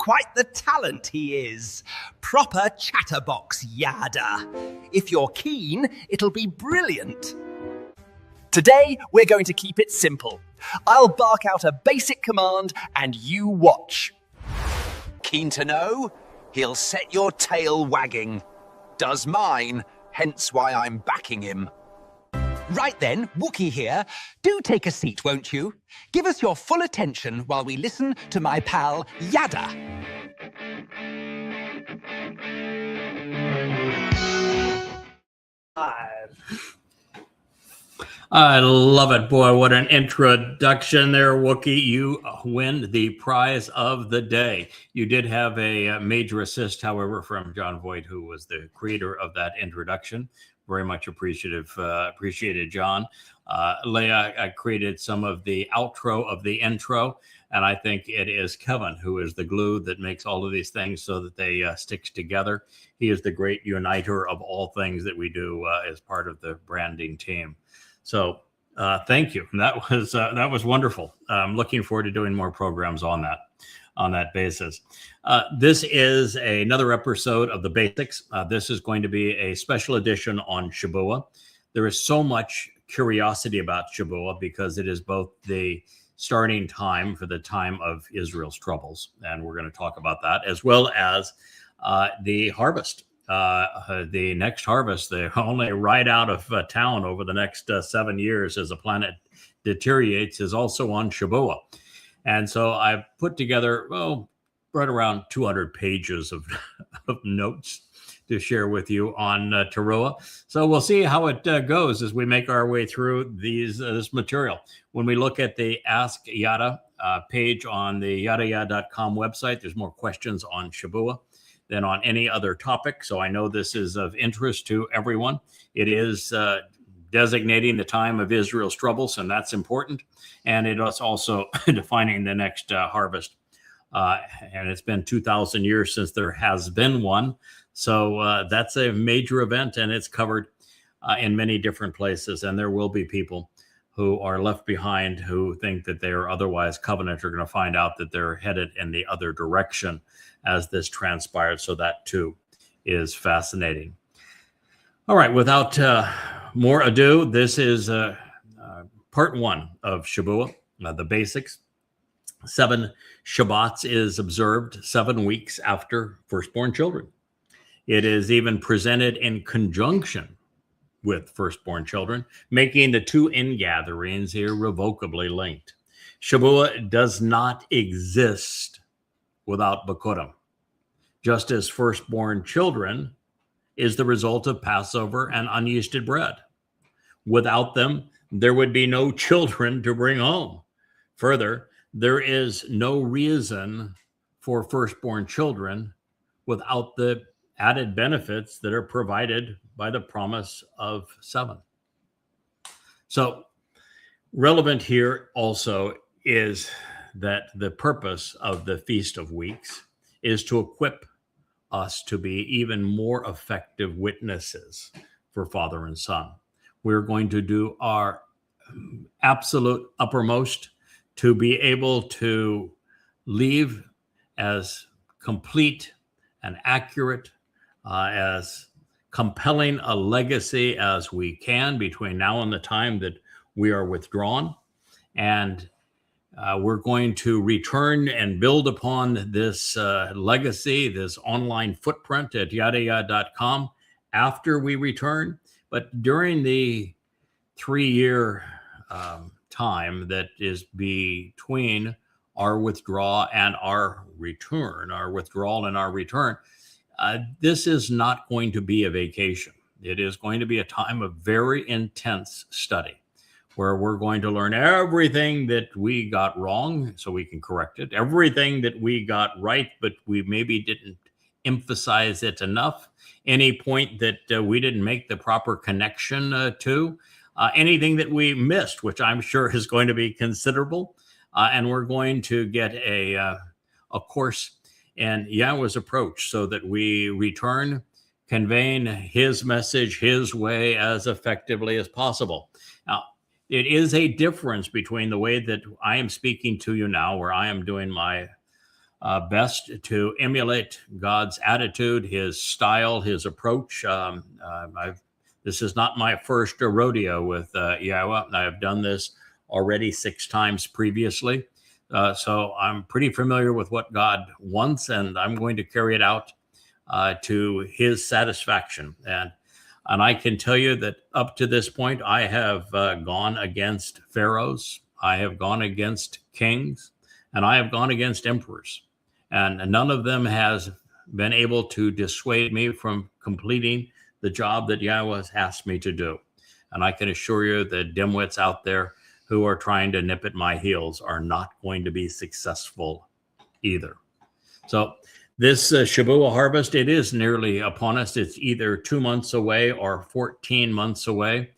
Quite the talent he is. Proper chatterbox yada. If you're keen, it'll be brilliant. Today, we're going to keep it simple. I'll bark out a basic command and you watch. Keen to know? He'll set your tail wagging. Does mine, hence why I'm backing him. Right then, Wookie here. Do take a seat, won't you? Give us your full attention while we listen to my pal, Yada. I love it, boy. What an introduction there, Wookie. You win the prize of the day. You did have a major assist, however, from John Voight, who was the creator of that introduction. Very much appreciated, John. Leah created some of the outro of the intro, and I think it is Kevin who is the glue that makes all of these things so that they stick together. He is the great uniter of all things that we do as part of the branding team. So thank you. That was wonderful. I'm looking forward to doing more programs on that basis. This is another episode of The Basics. This is going to be a special edition on Shabuwah. There is so much curiosity about Shabuwah because it is both the starting time for the time of Israel's troubles, and we're going to talk about that, as well as the harvest. The next harvest, the only ride out of town over the next 7 years as the planet deteriorates, is also on Shabuwah. And so I've put together, right around 200 pages of notes to share with you on Teruah. So we'll see how it goes as we make our way through this material. When we look at the Ask Yada page on the yadayah.com website, there's more questions on Shabuwah than on any other topic. So I know this is of interest to everyone. It is designating the time of Israel's troubles, and that's important. And it is also defining the next harvest. And it's been 2,000 years since there has been one. So that's a major event, and it's covered in many different places. And there will be people who are left behind who think that they are otherwise covenant are going to find out that they're headed in the other direction as this transpired. So that too is fascinating. All right, without more ado, this is part one of Shabuwah, the basics. 7 Shabbats is observed 7 weeks after firstborn children. It is even presented in conjunction with firstborn children, making the two ingatherings irrevocably linked. Shabuwah does not exist without Bikurim, just as firstborn children is the result of Passover and unyeasted bread. Without them, there would be no children to bring home. Further, there is no reason for firstborn children without the added benefits that are provided by the promise of 7. So relevant here also is that the purpose of the Feast of Weeks is to equip us to be even more effective witnesses for Father and Son. We're going to do our absolute uppermost to be able to leave as complete and accurate, as compelling a legacy as we can between now and the time that we are withdrawn. And we're going to return and build upon this legacy, this online footprint at yadayah.com after we return. But during the 3-year time that is between our withdrawal and our return, our withdrawal and our return, this is not going to be a vacation. It is going to be a time of very intense study where we're going to learn everything that we got wrong so we can correct it, everything that we got right, but we maybe didn't emphasize it enough, any point that we didn't make the proper connection to, anything that we missed, which I'm sure is going to be considerable. And we're going to get a course in Yahweh's approach so that we return, conveying his message his way as effectively as possible. Now, it is a difference between the way that I am speaking to you now, where I am doing my best to emulate God's attitude, his style, his approach. This is not my first rodeo with Yahweh. I have done this already 6 times previously. So I'm pretty familiar with what God wants, and I'm going to carry it out to his satisfaction. And I can tell you that up to this point, I have gone against pharaohs, I have gone against kings, and I have gone against emperors. And none of them has been able to dissuade me from completing the job that Yahweh has asked me to do. And I can assure you that dimwits out there who are trying to nip at my heels are not going to be successful either. So this Shabuwah harvest, it is nearly upon us. It's either 2 months away or 14 months away,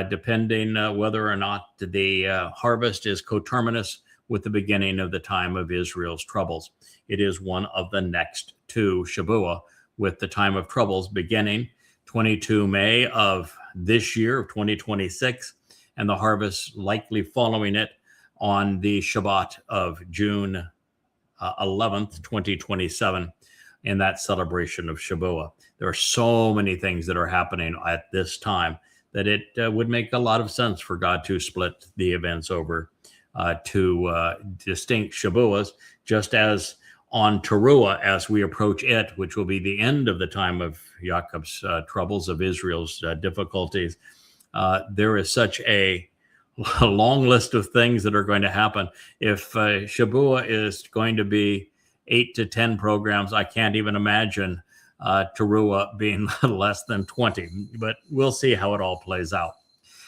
depending whether or not the harvest is coterminous with the beginning of the time of Israel's troubles. It is one of the next 2 Shabuwah, with the time of troubles beginning 22 May of this year, of 2026, and the harvest likely following it on the Shabbat of June 11th, 2027, in that celebration of Shabuwah. There are so many things that are happening at this time that it would make a lot of sense for God to split the events over 2 distinct Shabuahs, just as on Teruah, as we approach it, which will be the end of the time of Jacob's troubles, of Israel's difficulties. There is such a long list of things that are going to happen. If Shabuwah is going to be 8 to 10 programs, I can't even imagine Teruah being less than 20, but we'll see how it all plays out.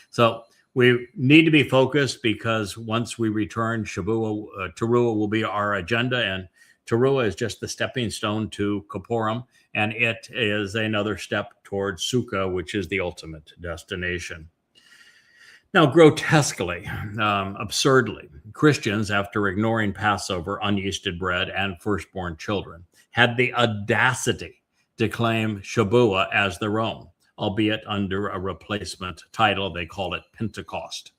So we need to be focused, because once we return, Teruah will be our agenda, and Teruah is just the stepping stone to Kippurim, and it is another step towards Sukkah, which is the ultimate destination. Now, grotesquely, absurdly, Christians, after ignoring Passover, unyeasted bread, and firstborn children, had the audacity to claim Shabuwah as their own, albeit under a replacement title. They call it Pentecost.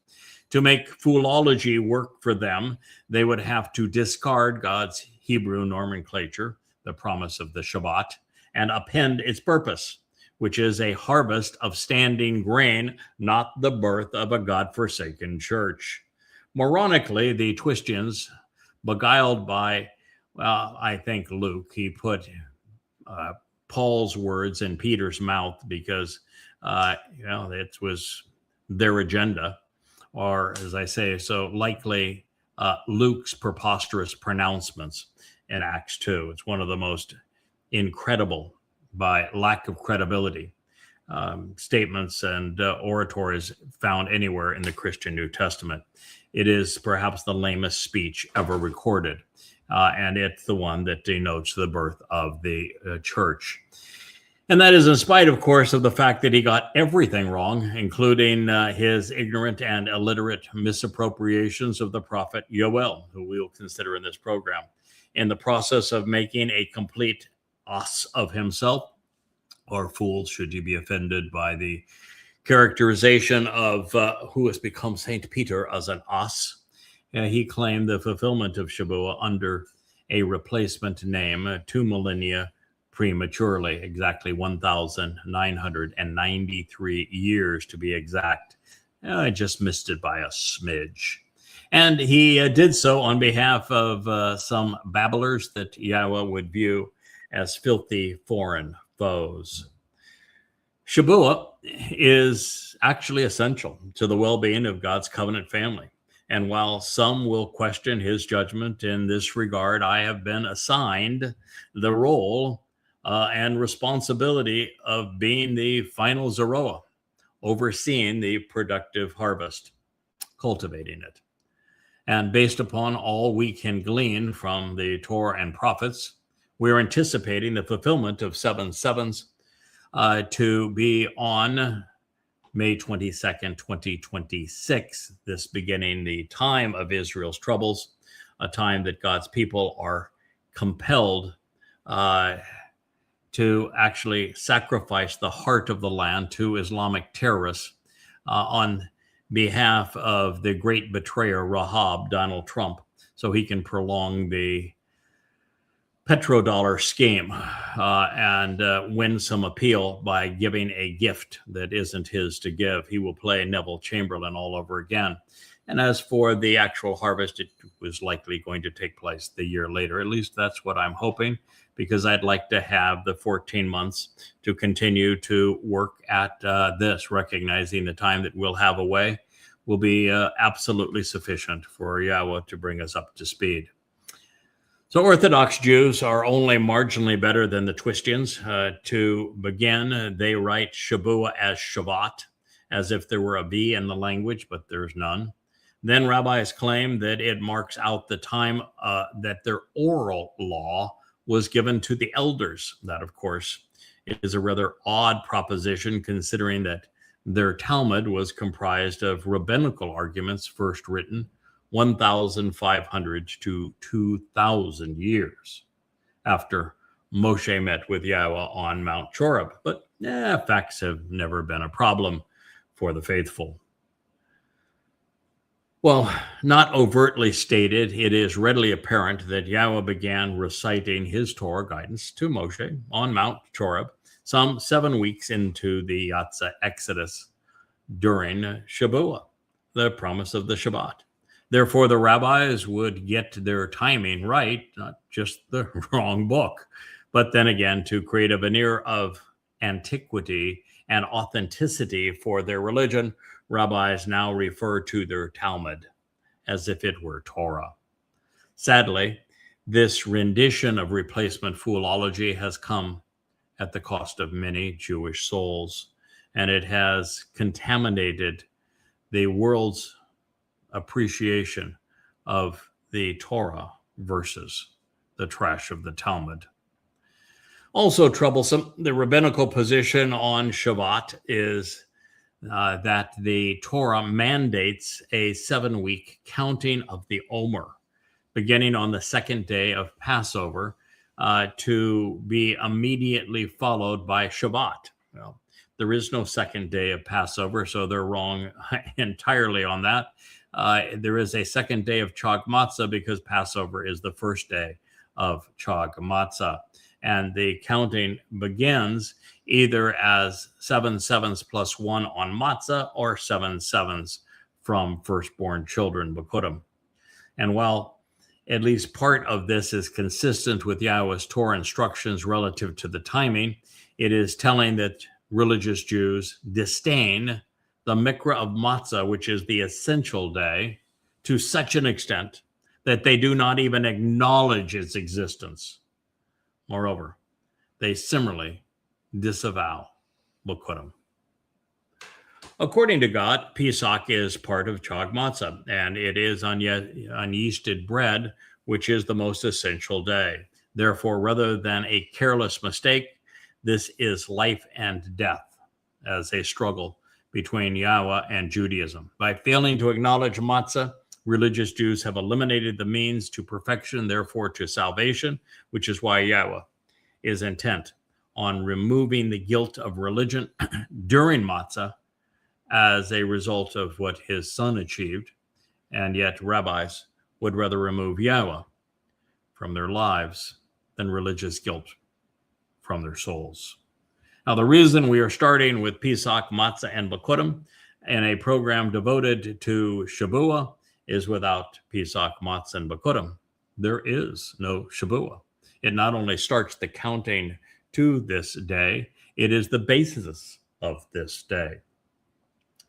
To make foolology work for them, they would have to discard God's Hebrew nomenclature, the promise of the Shabbat, and append its purpose, which is a harvest of standing grain, not the birth of a God-forsaken church. Moronically, the Twistians, beguiled by, well, I think Luke, he put Paul's words in Peter's mouth, because, it was their agenda, or as I say, so likely Luke's preposterous pronouncements in Acts 2. It's one of the most incredible, by lack of credibility, statements and oratories found anywhere in the Christian New Testament. It is perhaps the lamest speech ever recorded, and it's the one that denotes the birth of the church. And that is in spite, of course, of the fact that he got everything wrong, including his ignorant and illiterate misappropriations of the prophet Yoel, who we will consider in this program, in the process of making a complete ass of himself, or fool, should you be offended by the characterization of who has become Saint Peter as an ass. He claimed the fulfillment of Shabuwah under a replacement name 2 millennia prematurely, exactly 1,993 years to be exact. I just missed it by a smidge. And he did so on behalf of some babblers that Yahweh would view as filthy foreign foes. Shabuwah is actually essential to the well-being of God's covenant family. And while some will question his judgment in this regard, I have been assigned the role and responsibility of being the final Zeroah, overseeing the productive harvest, cultivating it. And based upon all we can glean from the Torah and prophets, we're anticipating the fulfillment of 7 sevens to be on May 22nd, 2026, this beginning the time of Israel's troubles, a time that God's people are compelled to actually sacrifice the heart of the land to Islamic terrorists on behalf of the great betrayer Rahab, Donald Trump, so he can prolong the petrodollar scheme and win some appeal by giving a gift that isn't his to give. He will play Neville Chamberlain all over again. And as for the actual harvest, it was likely going to take place the year later. At least that's what I'm hoping, because I'd like to have the 14 months to continue to work at this, recognizing the time that we'll have away will be absolutely sufficient for Yahweh to bring us up to speed. So Orthodox Jews are only marginally better than the Twistians. To begin, they write Shabuwah as Shabbat, as if there were a V in the language, but there's none. Then rabbis claim that it marks out the time that their oral law was given to the elders. That, of course, is a rather odd proposition, considering that their Talmud was comprised of rabbinical arguments first written 1,500 to 2,000 years after Moshe met with Yahweh on Mount Choreb. But facts have never been a problem for the faithful. Well, not overtly stated, it is readily apparent that Yahweh began reciting his Torah guidance to Moshe on Mount Choreb some 7 weeks into the Yatzah Exodus during Shabuwah, the promise of the Shabbat. Therefore, the rabbis would get their timing right, not just the wrong book, but then again, to create a veneer of antiquity and authenticity for their religion, rabbis now refer to their Talmud as if it were Torah. Sadly, this rendition of replacement foolology has come at the cost of many Jewish souls, and it has contaminated the world's appreciation of the Torah versus the trash of the Talmud. Also troublesome, the rabbinical position on Shabbat is that the Torah mandates a 7-week counting of the Omer, beginning on the second day of Passover, to be immediately followed by Shabbat. Well, there is no second day of Passover, so they're wrong entirely on that. There is a second day of Chag Matzah because Passover is the first day of Chag Matzah. And the counting begins either as 7 sevens plus 1 on Matzah or 7 sevens from firstborn children, Bekurim. And while at least part of this is consistent with Yahweh's Torah instructions relative to the timing, it is telling that religious Jews disdain the Mikra of Matzah, which is the essential day, to such an extent that they do not even acknowledge its existence. Moreover, they similarly disavow Bekurim. According to God, Pesach is part of Chag Matzah, and it is unyeasted bread, which is the most essential day. Therefore, rather than a careless mistake, this is life and death as a struggle between Yahweh and Judaism. By failing to acknowledge matzah, religious Jews have eliminated the means to perfection, therefore to salvation, which is why Yahweh is intent on removing the guilt of religion during matzah as a result of what his son achieved. And yet rabbis would rather remove Yahweh from their lives than religious guilt from their souls. Now, the reason we are starting with Pesach, Matzah, and Bekurim in a program devoted to Shabuwah is without Pesach, Matzah, and Bekurim, there is no Shabuwah. It not only starts the counting to this day, it is the basis of this day.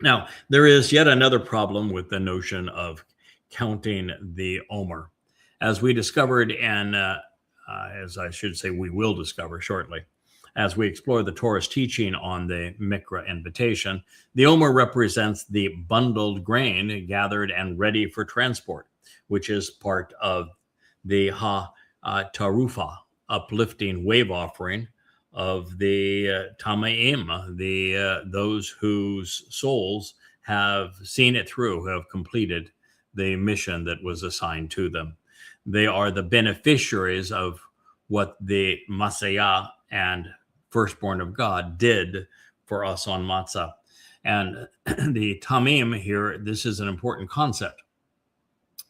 Now, there is yet another problem with the notion of counting the Omer. As we discovered, and as I should say, we will discover shortly, as we explore the Torah's teaching on the Mikra invitation, the Omer represents the bundled grain gathered and ready for transport, which is part of the Ha-Tarufa, uplifting wave offering of the Tamaim, those whose souls have seen it through, who have completed the mission that was assigned to them. They are the beneficiaries of what the Messiah and firstborn of God did for us on Matzah. And the Tamim here, this is an important concept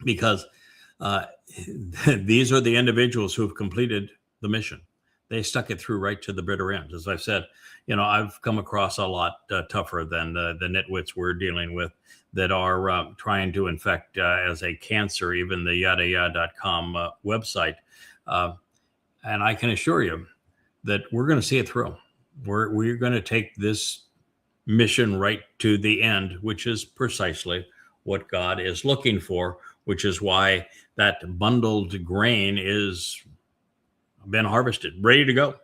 because Uh, these are the individuals who have completed the mission. They stuck it through right to the bitter end. As I've said, I've come across a lot tougher than the nitwits we're dealing with that are trying to infect as a cancer, even the yadayah.com website. And I can assure you that we're going to see it through. We're going to take this mission right to the end, which is precisely what God is looking for, which is why that bundled grain is been harvested, ready to go.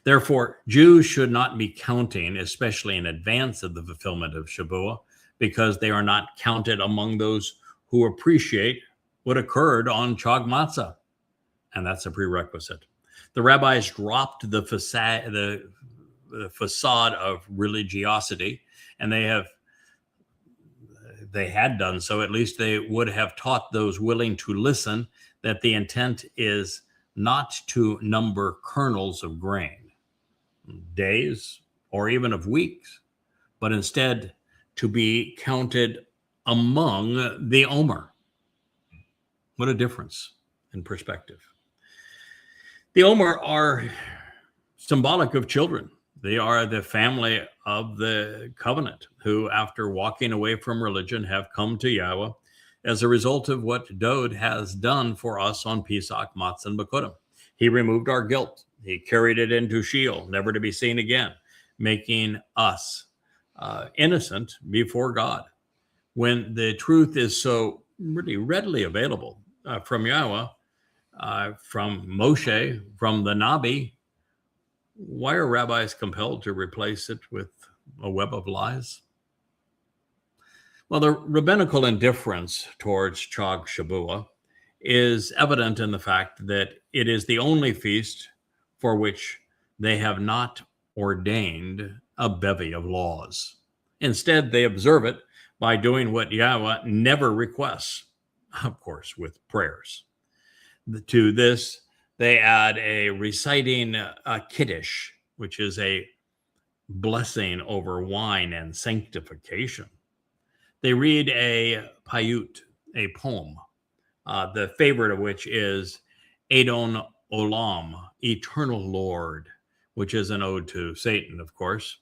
Therefore, Jews should not be counting, especially in advance of the fulfillment of Shabuwah, because they are not counted among those who appreciate what occurred on Chag Matzah. And that's a prerequisite. The rabbis dropped the facade of religiosity, and they had done so. At least they would have taught those willing to listen that the intent is not to number kernels of grain, days, or even of weeks, but instead to be counted among the Omer. What a difference in perspective. The Omer are symbolic of children. They are the family of the covenant who, after walking away from religion, have come to Yahweh as a result of what Dod has done for us on Pesach, Matzah, and Bekurim. He removed our guilt. He carried it into Sheol, never to be seen again, making us innocent before God. When the truth is so really readily available from Yahweh, from Moshe, from the Nabi, why are rabbis compelled to replace it with a web of lies? Well, the rabbinical indifference towards Chag Shabuwah is evident in the fact that it is the only feast for which they have not ordained a bevy of laws. Instead, they observe it by doing what Yahweh never requests, of course, with prayers. To this, they add a reciting a Kiddush, which is a blessing over wine and sanctification. They read a Payut, a poem, the favorite of which is Adon Olam, Eternal Lord, which is an ode to Satan, of course.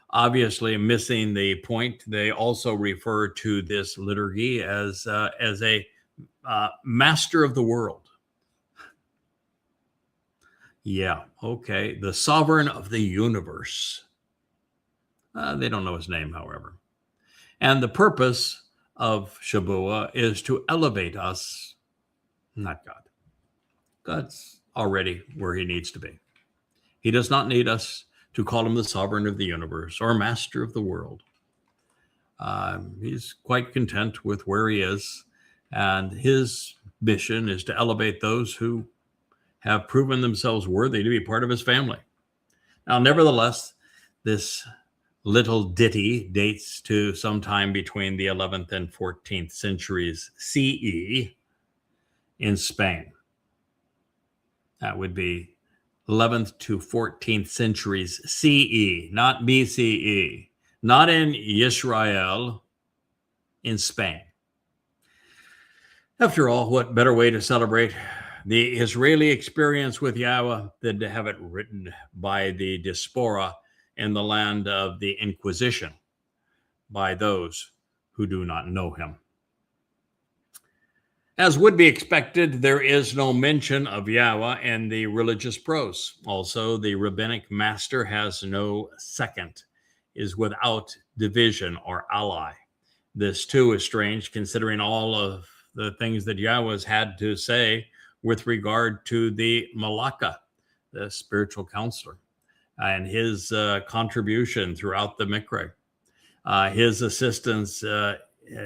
Obviously, missing the point, they also refer to this liturgy as a master of the world. Yeah, okay. The sovereign of the universe. They don't know his name, however. And the purpose of Shabuwah is to elevate us, not God. God's already where he needs to be. He does not need us to call him the sovereign of the universe or master of the world. He's quite content with where he is, and his mission is to elevate those who have proven themselves worthy to be part of his family. Now, nevertheless, this little ditty dates to sometime between the 11th and 14th centuries CE in Spain. That would be 11th to 14th centuries CE, not BCE, not in Israel, in Spain. After all, what better way to celebrate the Israeli experience with Yahweh than to have it written by the diaspora in the land of the Inquisition by those who do not know him. As would be expected, there is no mention of Yahweh in the religious prose. Also, the rabbinic master has no second, is without division or ally. This too is strange, considering all of the things that Yahweh has had to say with regard to the Malaka, the spiritual counselor, and his contribution throughout the Mikra. His assistance,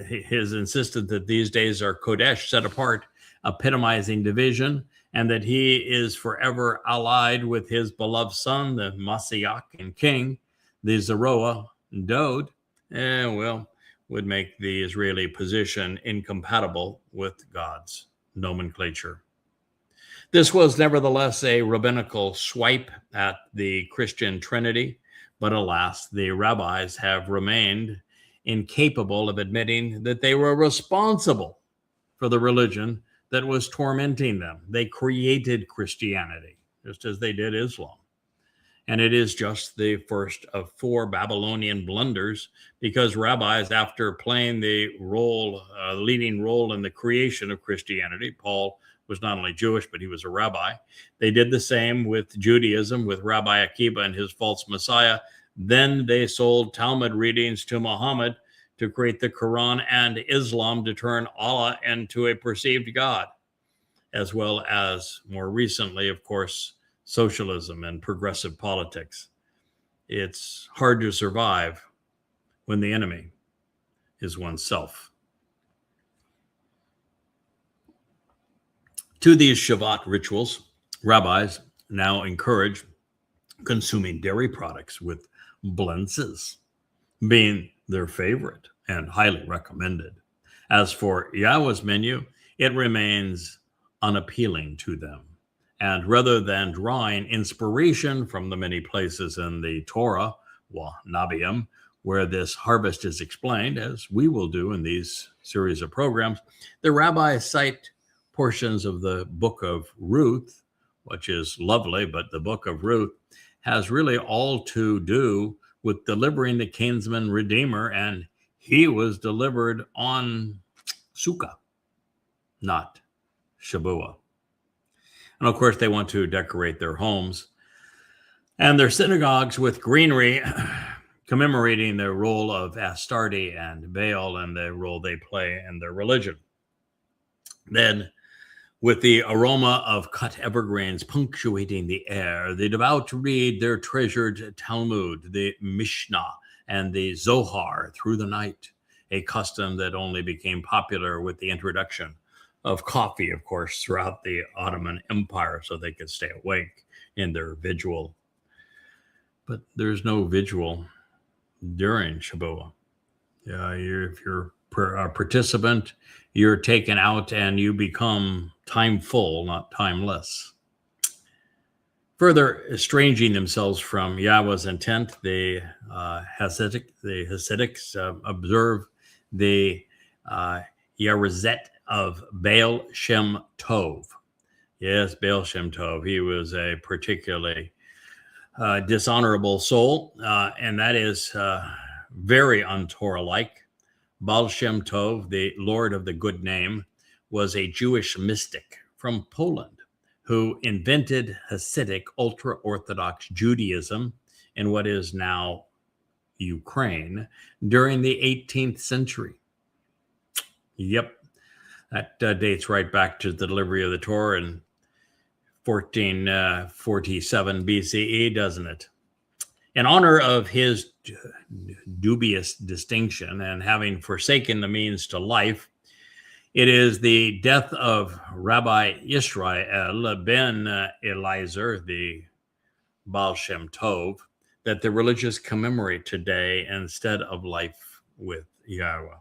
his insistence that these days are Kodesh, set apart, epitomizing division, and that he is forever allied with his beloved son, the Messiah and King, the Zeroah, Dod, would make the Israeli position incompatible with God's nomenclature. This was nevertheless a rabbinical swipe at the Christian Trinity, but alas, the rabbis have remained incapable of admitting that they were responsible for the religion that was tormenting them. They created Christianity, just as they did Islam. And it is just the first of 4 Babylonian blunders, because rabbis, after playing the leading role in the creation of Christianity, Paul was not only Jewish, but he was a rabbi. They did the same with Judaism, with Rabbi Akiba and his false Messiah. Then they sold Talmud readings to Muhammad to create the Quran, and Islam to turn Allah into a perceived God, as well as, more recently, of course, socialism and progressive politics. It's hard to survive when the enemy is oneself. To these Shabbat rituals, rabbis now encourage consuming dairy products, with blintzes being their favorite and highly recommended. As for Yahweh's menu, it remains unappealing to them. And rather than drawing inspiration from the many places in the Torah, Nabiim, where this harvest is explained, as we will do in these series of programs, the rabbis cite portions of the book of Ruth, which is lovely, but the book of Ruth has really all to do with delivering the kinsman redeemer, and he was delivered on Sukkah, not Shabuwah. And of course, they want to decorate their homes and their synagogues with greenery, commemorating the role of Astarte and Baal and the role they play in their religion. Then, with the aroma of cut evergreens punctuating the air, the devout read their treasured Talmud, the Mishnah, and the Zohar through the night, a custom that only became popular with the introduction of coffee, of course, throughout the Ottoman Empire, so they could stay awake in their vigil. But there's no vigil during Shabuwah. If you're a participant, you're taken out and you become timeful, not timeless. Further estranging themselves from Yahweh's intent, the Hasidics observe the Yerizet of Baal Shem Tov. Yes, Baal Shem Tov. He was a particularly dishonorable soul, and that is very un-Torah-like. Baal Shem Tov, the Lord of the Good Name, was a Jewish mystic from Poland who invented Hasidic ultra-Orthodox Judaism in what is now Ukraine during the 18th century. Yep, that dates right back to the delivery of the Torah in 1447 BCE, doesn't it? In honor of his dubious distinction and having forsaken the means to life, it is the death of Rabbi Israel ben Eliezer, the Baal Shem Tov, that the religious commemorate today instead of life with Yahweh.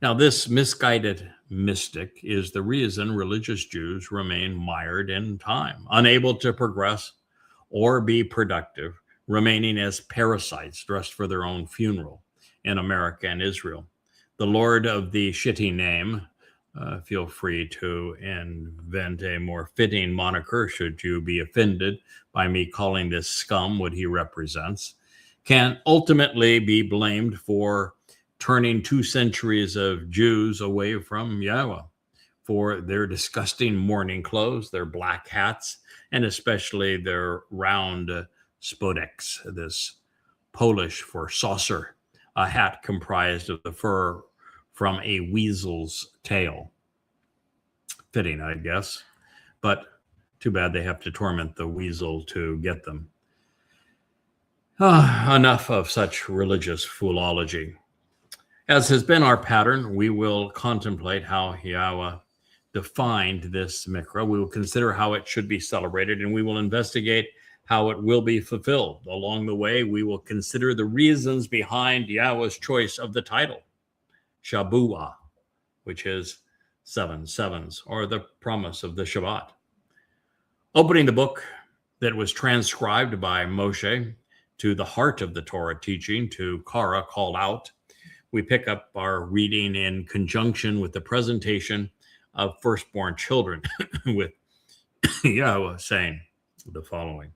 Now, this misguided mystic is the reason religious Jews remain mired in time, unable to progress or be productive, remaining as parasites dressed for their own funeral in America and Israel. The Lord of the shitty name, feel free to invent a more fitting moniker should you be offended by me calling this scum what he represents, can ultimately be blamed for turning 2 centuries of Jews away from Yahweh, for their disgusting mourning clothes, their black hats, and especially their round spodeks, this Polish for saucer, a hat comprised of the fur from a weasel's tail. Fitting, I guess, but too bad they have to torment the weasel to get them. Enough of such religious foolology. As has been our pattern, we will contemplate how Yahweh defined this mikra. We will consider how it should be celebrated, and we will investigate how it will be fulfilled. Along the way, we will consider the reasons behind Yahweh's choice of the title, Shabuwah, which is 7 sevens, or the promise of the Shabbat. Opening the book that was transcribed by Moshe to the heart of the Torah teaching, to Kara, called out, we pick up our reading in conjunction with the presentation of firstborn children, with Yahweh saying the following.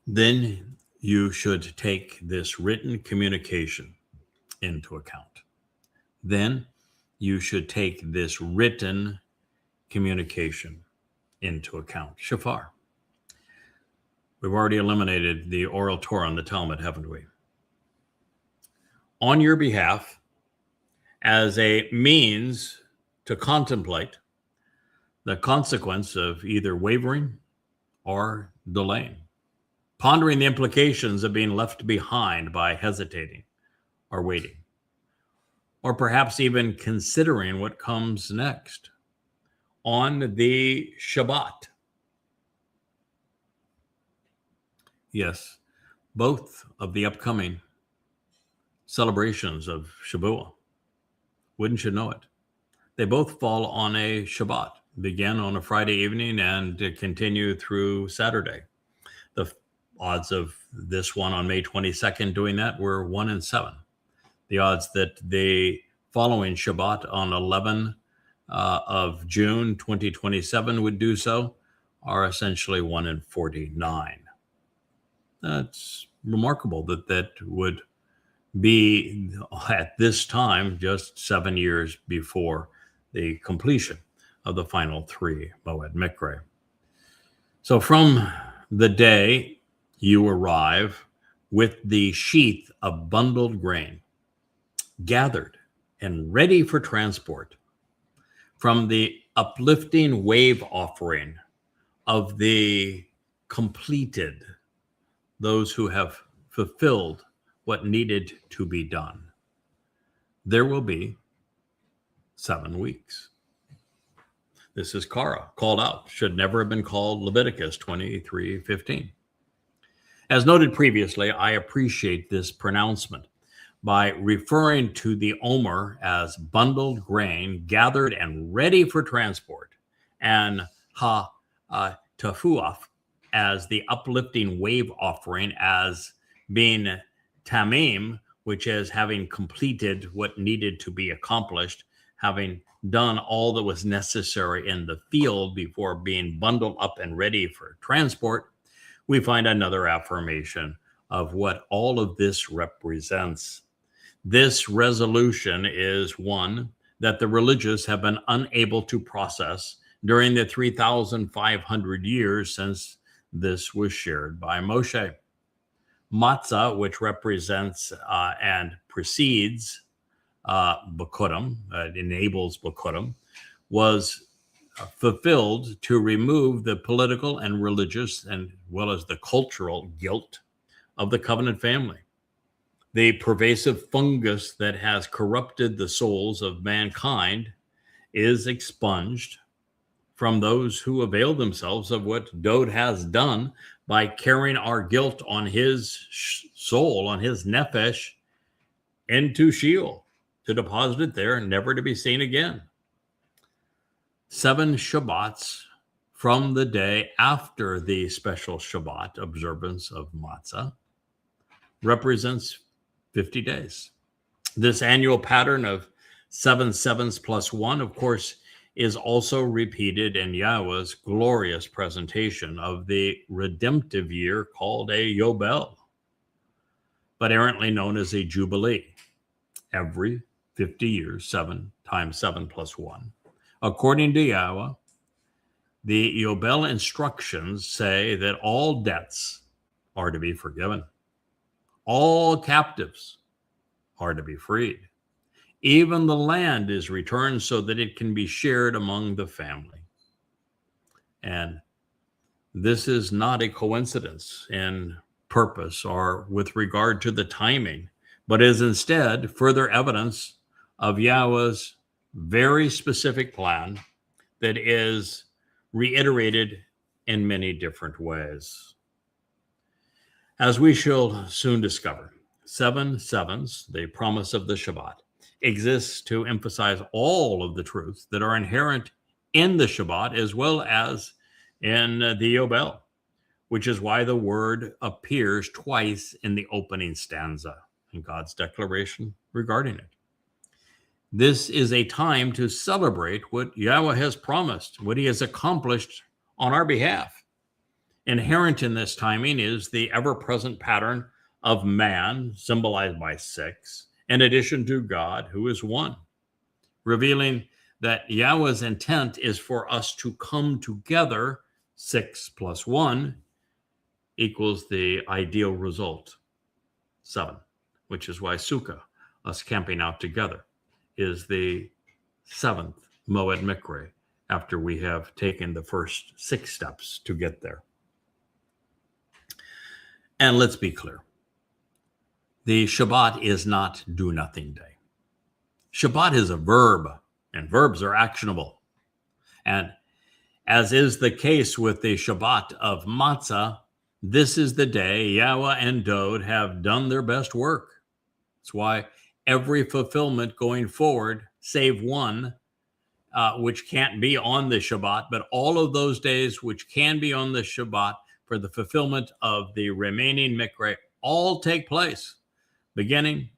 Then you should take this written communication into account. Then you should take this written communication into account. Shofar. We've already eliminated the oral Torah and the Talmud, haven't we? On your behalf, as a means to contemplate the consequence of either wavering or delaying, pondering the implications of being left behind by hesitating or waiting, or perhaps even considering what comes next on the Shabbat. Yes, both of the upcoming celebrations of Shabuwah, wouldn't you know it? They both fall on a Shabbat, begin on a Friday evening and continue through Saturday. The odds of this one on May 22nd doing that were 1 in 7. The odds that the following Shabbat on 11 of June 2027 would do so are essentially 1 in 49. That's remarkable that that would be at this time just 7 years before the completion of the final 3 Moed Mikre. So from the day you arrive with the sheath of bundled grain, gathered and ready for transport, from the uplifting wave offering of the completed, those who have fulfilled what needed to be done, there will be 7 weeks. This is Kara, called out. Should never have been called Leviticus 23:15. As noted previously, I appreciate this pronouncement by referring to the Omer as bundled grain, gathered and ready for transport, and Tafuaf as the uplifting wave offering, as being Tamim, which is having completed what needed to be accomplished, having done all that was necessary in the field before being bundled up and ready for transport. We find another affirmation of what all of this represents. This resolution is one that the religious have been unable to process during the 3,500 years since this was shared by Moshe. Matzah, which represents and precedes Bikurim, enables Bikurim, was fulfilled to remove the political and religious, and well as the cultural guilt of the covenant family. The pervasive fungus that has corrupted the souls of mankind is expunged from those who avail themselves of what Dod has done by carrying our guilt on his soul, on his nefesh, into Sheol, to deposit it there, never to be seen again. 7 Shabbats from the day after the special Shabbat observance of Matzah represents 50 days. This annual pattern of 7 sevens plus 1, of course, is also repeated in Yahweh's glorious presentation of the redemptive year called a Yobel, but errantly known as a Jubilee. Every 50 years, 7 times 7 plus 1. According to Yahweh, the Yobel instructions say that all debts are to be forgiven. All captives are to be freed. Even the land is returned so that it can be shared among the family. And this is not a coincidence in purpose or with regard to the timing, but is instead further evidence of Yahweh's very specific plan that is reiterated in many different ways. As we shall soon discover, 7 sevens, the promise of the Shabbat, exists to emphasize all of the truths that are inherent in the Shabbat as well as in the Yobel, which is why the word appears twice in the opening stanza in God's declaration regarding it. This is a time to celebrate what Yahweh has promised, what he has accomplished on our behalf. Inherent in this timing is the ever-present pattern of man, symbolized by 6, in addition to God, who is 1, revealing that Yahweh's intent is for us to come together. 6 plus 1 equals the ideal result, 7, which is why Sukkah, us camping out together, is the 7th Moed Mikre, after we have taken the first 6 steps to get there. And let's be clear. The Shabbat is not do-nothing day. Shabbat is a verb, and verbs are actionable. And as is the case with the Shabbat of Matzah, this is the day Yahweh and Dode have done their best work. That's why every fulfillment going forward, save one, which can't be on the Shabbat, but all of those days which can be on the Shabbat for the fulfillment of the remaining Mikre, all take place beginning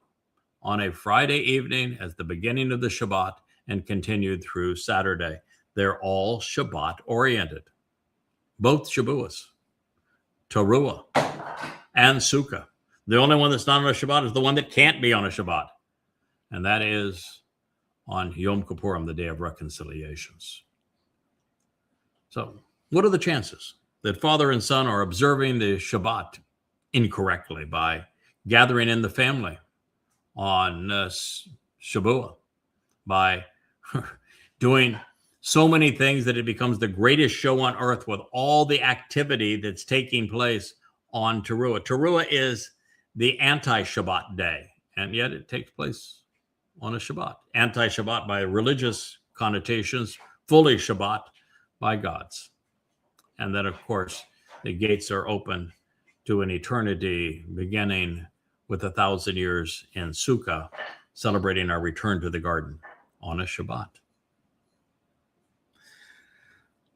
on a Friday evening as the beginning of the Shabbat and continued through Saturday. They're all Shabbat oriented. Both Shabuwahs, Teruah, and Sukkah. The only one that's not on a Shabbat is the one that can't be on a Shabbat. And that is on Yom Kippurim, the Day of Reconciliations. So what are the chances that father and son are observing the Shabbat incorrectly by gathering in the family on Shabuwah, by doing so many things that it becomes the greatest show on earth with all the activity that's taking place on Teruah? Teruah is the anti-Shabbat day, and yet it takes place on a Shabbat. Anti-Shabbat by religious connotations, fully Shabbat by God's. And then, of course, the gates are open to an eternity beginning with 1,000 years in Sukkah, celebrating our return to the garden on a Shabbat.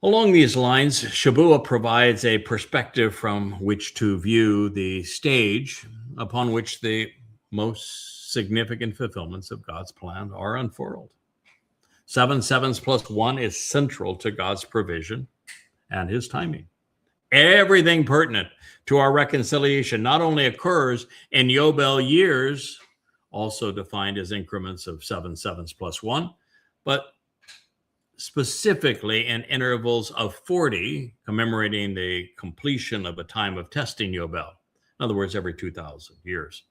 Along these lines, Shabuwah provides a perspective from which to view the stage upon which the most significant fulfillments of God's plan are unfurled. 7 sevens plus 1 is central to God's provision and his timing. Everything pertinent to our reconciliation not only occurs in Yobel years, also defined as increments of 7 sevens plus 1, but specifically in intervals of 40, commemorating the completion of a time of testing Yobel. In other words, every 2,000 years.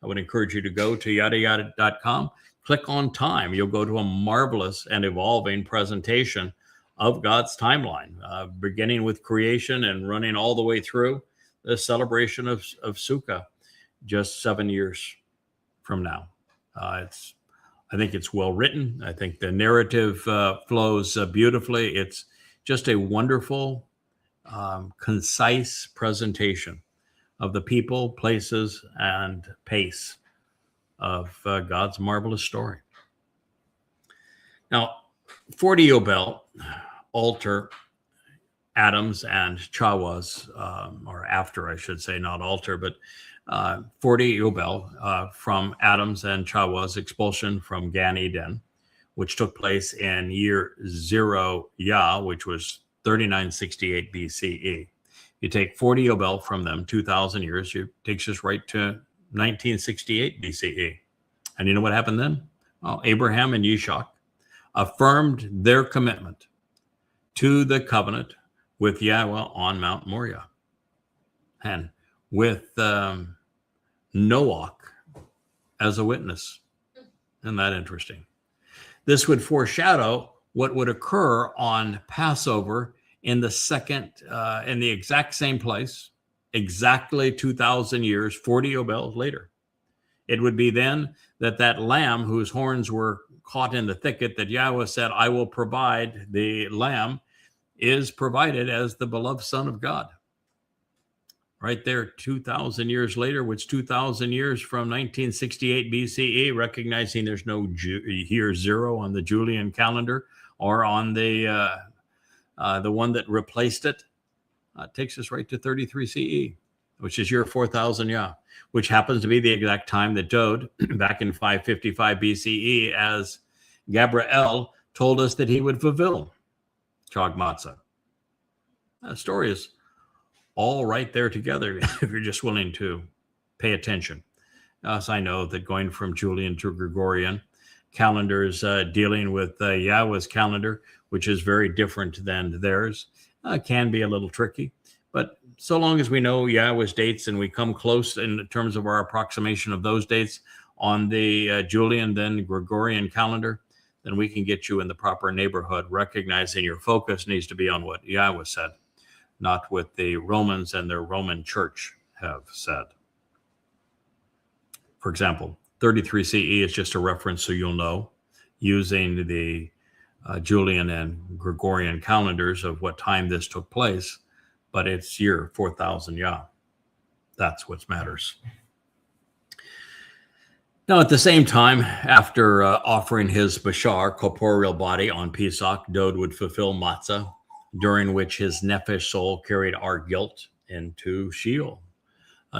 I would encourage you to go to yadayada.com, click on time. You'll go to a marvelous and evolving presentation of God's timeline, beginning with creation and running all the way through the celebration of Sukkah just 7 years from now. I think it's well written. I think the narrative flows beautifully. It's just a wonderful, concise presentation of the people, places, and pace of God's marvelous story. Now, 40 Yobel alter Adam's and Chawah's, or after, I should say, not alter, but 40 Yobel from Adam's and Chawah's expulsion from Gan Eden, which took place in year 0 Yah, which was 3968 BCE. You take 40 Yobel from them, 2,000 years, it takes us right to 1968 BCE. And you know what happened then? Well, Abraham and Yishak affirmed their commitment to the covenant with Yahweh on Mount Moriah. And with Noach as a witness. Isn't that interesting? This would foreshadow what would occur on Passover in the exact same place, exactly 2,000 years, 40 Yobels later. It would be then that lamb whose horns were caught in the thicket, that Yahweh said, I will provide the lamb, is provided as the beloved Son of God. Right there, 2,000 years later, which 2,000 years from 1968 BCE, recognizing there's no year 0 on the Julian calendar or on the one that replaced it, takes us right to 33 CE, which is year 4,000 Yah, which happens to be the exact time that Dode, back in 555 BCE, as Gabriel told us that he would fulfill Chag Matzah. The story is all right there together if you're just willing to pay attention. As I know that going from Julian to Gregorian calendars, dealing with Yahweh's calendar, which is very different than theirs, can be a little tricky. But so long as we know Yahweh's dates and we come close in terms of our approximation of those dates on the Julian, then Gregorian calendar, then we can get you in the proper neighborhood, recognizing your focus needs to be on what Yahweh said, not what the Romans and their Roman church have said. For example, 33 CE is just a reference so you'll know, using the Julian and Gregorian calendars of what time this took place, but it's year 4000 Yah. That's what matters. Now, at the same time, after offering his Bashar, corporeal body, on Pesach, Dod would fulfill Matzah, during which his Nefesh soul carried our guilt into Sheol,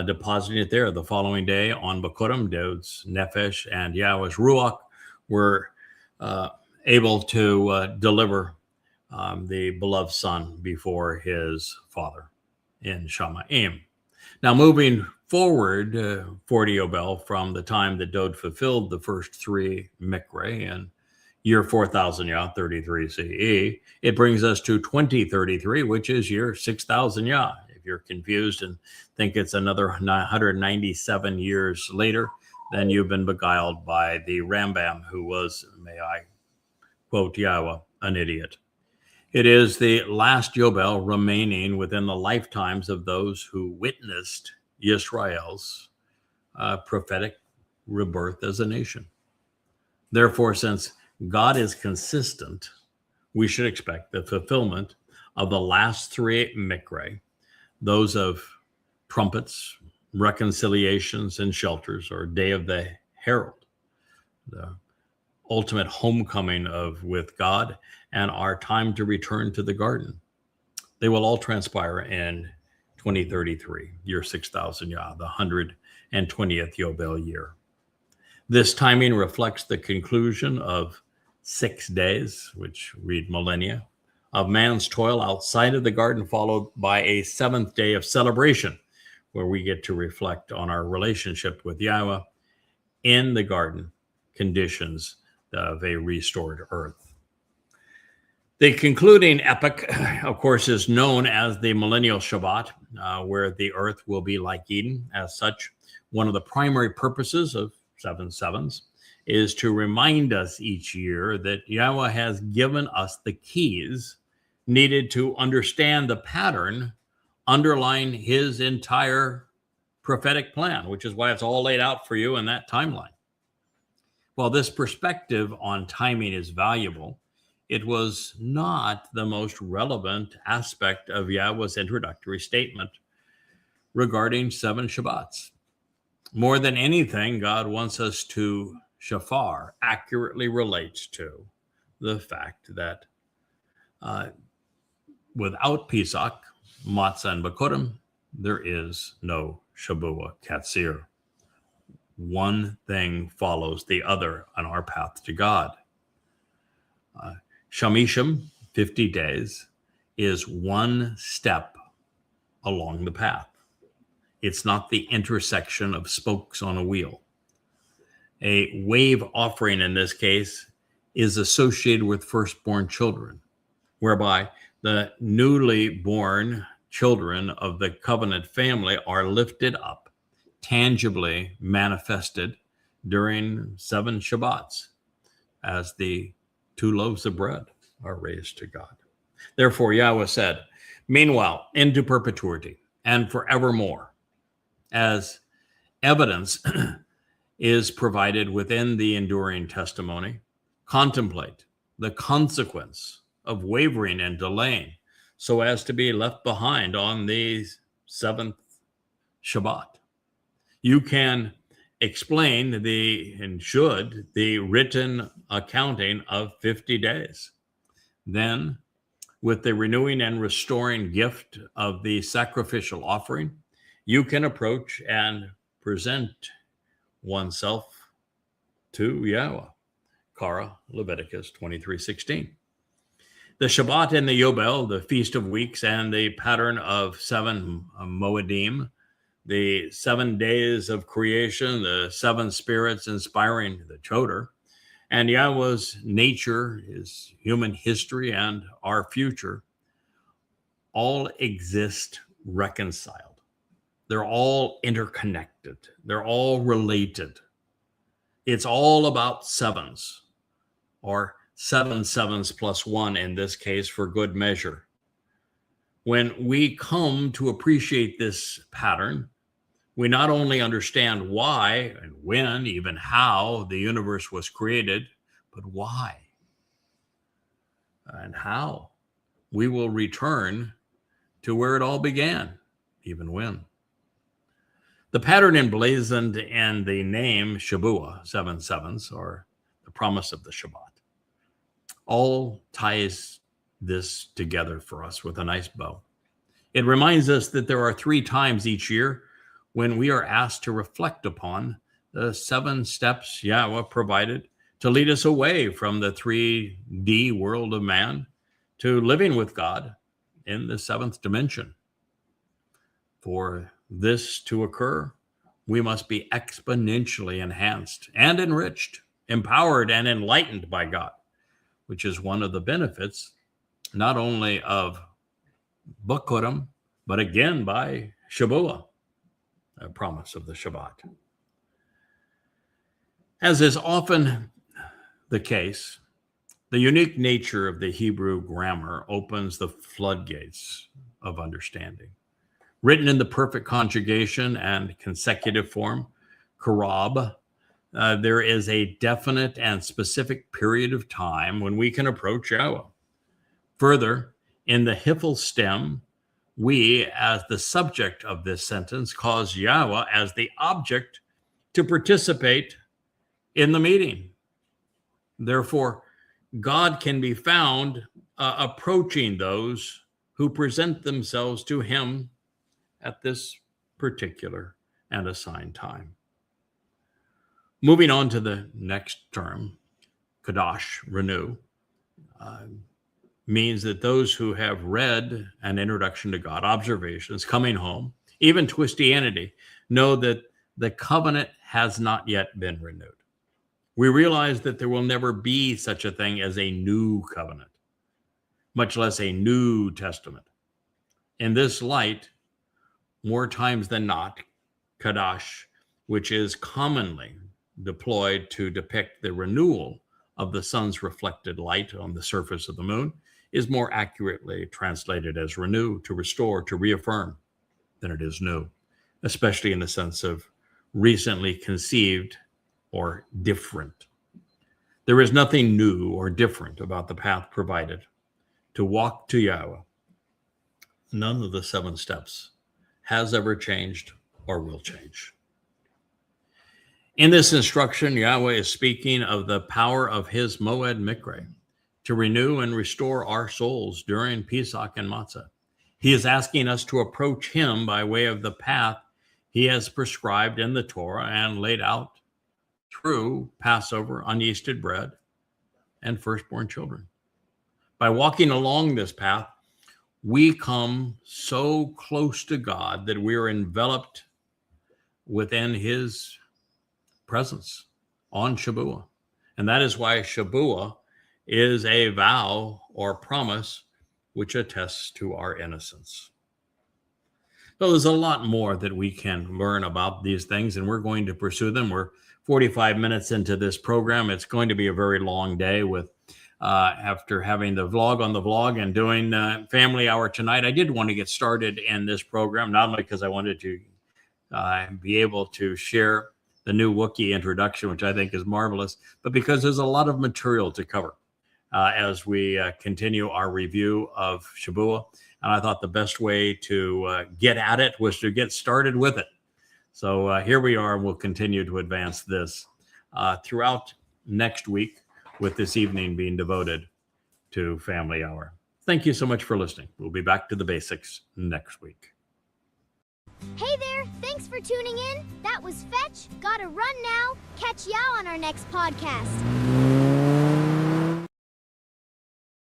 depositing it there. The following day on Bekurim, Dod's Nefesh and Yahweh's Ruach were able to deliver the beloved son before his father in Shamaim. Now, moving forward 40 Yobel from the time that Dod fulfilled the first 3 Mikre in year 4000 Yah, 33 CE, it brings us to 2033, which is year 6000 Yah. If you're confused and think it's another 197 years later, then you've been beguiled by the Rambam, who was, may I quote Yahweh, an idiot. It is the last Yobel remaining within the lifetimes of those who witnessed Yisrael's prophetic rebirth as a nation. Therefore, since God is consistent, we should expect the fulfillment of the last 3 Mikre, those of trumpets, reconciliations, and shelters, or Day of the Herald, the ultimate homecoming with God, and our time to return to the garden. They will all transpire in 2033, year 6000 Yah, the 120th Yobel year. This timing reflects the conclusion of 6 days, which read millennia, of man's toil outside of the garden, followed by a 7th day of celebration, where we get to reflect on our relationship with Yahweh in the garden conditions of a restored earth. The concluding epoch, of course, is known as the Millennial Shabbat, where the earth will be like Eden. As such, one of the primary purposes of 7 sevens is to remind us each year that Yahweh has given us the keys needed to understand the pattern underlying his entire prophetic plan, which is why it's all laid out for you in that timeline. While this perspective on timing is valuable, it was not the most relevant aspect of Yahweh's introductory statement regarding 7 Shabbats. More than anything, God wants us to shafar accurately relates to the fact that without Pesach, Matzah, and Bekurim, there is no Shabuwah Katsir. One thing follows the other on our path to God. Shamishim, 50 days, is one step along the path. It's not the intersection of spokes on a wheel. A wave offering in this case is associated with firstborn children, whereby the newly born children of the covenant family are lifted up, tangibly manifested during 7 Shabbats as the 2 loaves of bread are raised to God. Therefore, Yahweh said, meanwhile, into perpetuity and forevermore, as evidence is provided within the enduring testimony, contemplate the consequence of wavering and delaying so as to be left behind on the 7th Shabbat. You can explain the written accounting of 50 days. Then, with the renewing and restoring gift of the sacrificial offering, you can approach and present oneself to Yahweh, Kara, Leviticus 23:16. The Shabbat and the Yobel, the Feast of Weeks, and the pattern of 7 Moedim, the 7 days of creation, the 7 spirits inspiring the Choder, and Yahweh's nature, his human history, and our future all exist reconciled. They're all interconnected. They're all related. It's all about sevens, or 7 sevens plus 1 in this case for good measure. When we come to appreciate this pattern, we not only understand why and when, even how the universe was created, but why and how we will return to where it all began, even when. The pattern emblazoned in the name Shabuwah, 7 sevens, or the promise of the Shabbat, all ties this together for us with a nice bow. It reminds us that there are 3 times each year when we are asked to reflect upon the 7 steps Yahweh provided to lead us away from the 3D world of man to living with God in the 7th dimension. For this to occur, we must be exponentially enhanced and enriched, empowered and enlightened by God, which is one of the benefits not only of Bikurim, but again by Shabuwah, a promise of the Shabbat. As is often the case, the unique nature of the Hebrew grammar opens the floodgates of understanding. Written in the perfect conjugation and consecutive form, karab, there is a definite and specific period of time when we can approach Yahweh. Further, in the Hiphil stem, we, as the subject of this sentence, cause Yahweh as the object to participate in the meeting. Therefore, God can be found approaching those who present themselves to him at this particular and assigned time. Moving on to the next term, Kadash, renew, means that those who have read an introduction to God, observations, coming home, even Twistianity, know that the covenant has not yet been renewed. We realize that there will never be such a thing as a new covenant, much less a New Testament. In this light, more times than not, Kadash, which is commonly deployed to depict the renewal of the sun's reflected light on the surface of the moon, is more accurately translated as renew, to restore, to reaffirm, than it is new, especially in the sense of recently conceived or different. There is nothing new or different about the path provided to walk to Yahweh. None of the 7 steps has ever changed or will change. In this instruction, Yahweh is speaking of the power of his Moed Mikre to renew and restore our souls during Pesach and Matzah. He is asking us to approach him by way of the path he has prescribed in the Torah and laid out through Passover, unyeasted bread, and firstborn children. By walking along this path, we come so close to God that we are enveloped within his presence on Shabuwah. And that is why Shabuwah is a vow or promise which attests to our innocence. So there's a lot more that we can learn about these things, and we're going to pursue them. We're 45 minutes into this program. It's going to be a very long day with after having the vlog on the vlog and doing family hour tonight. I did want to get started in this program, not only because I wanted to be able to share the new Wookiee introduction, which I think is marvelous, but because there's a lot of material to cover as we continue our review of Shabuwah. And I thought the best way to get at it was to get started with it. So here we are, and we'll continue to advance this throughout next week, with this evening being devoted to Family Hour. Thank you so much for listening. We'll be back to the basics next week. Hey there, thanks for tuning in. That was Fetch. Gotta run now. Catch y'all on our next podcast.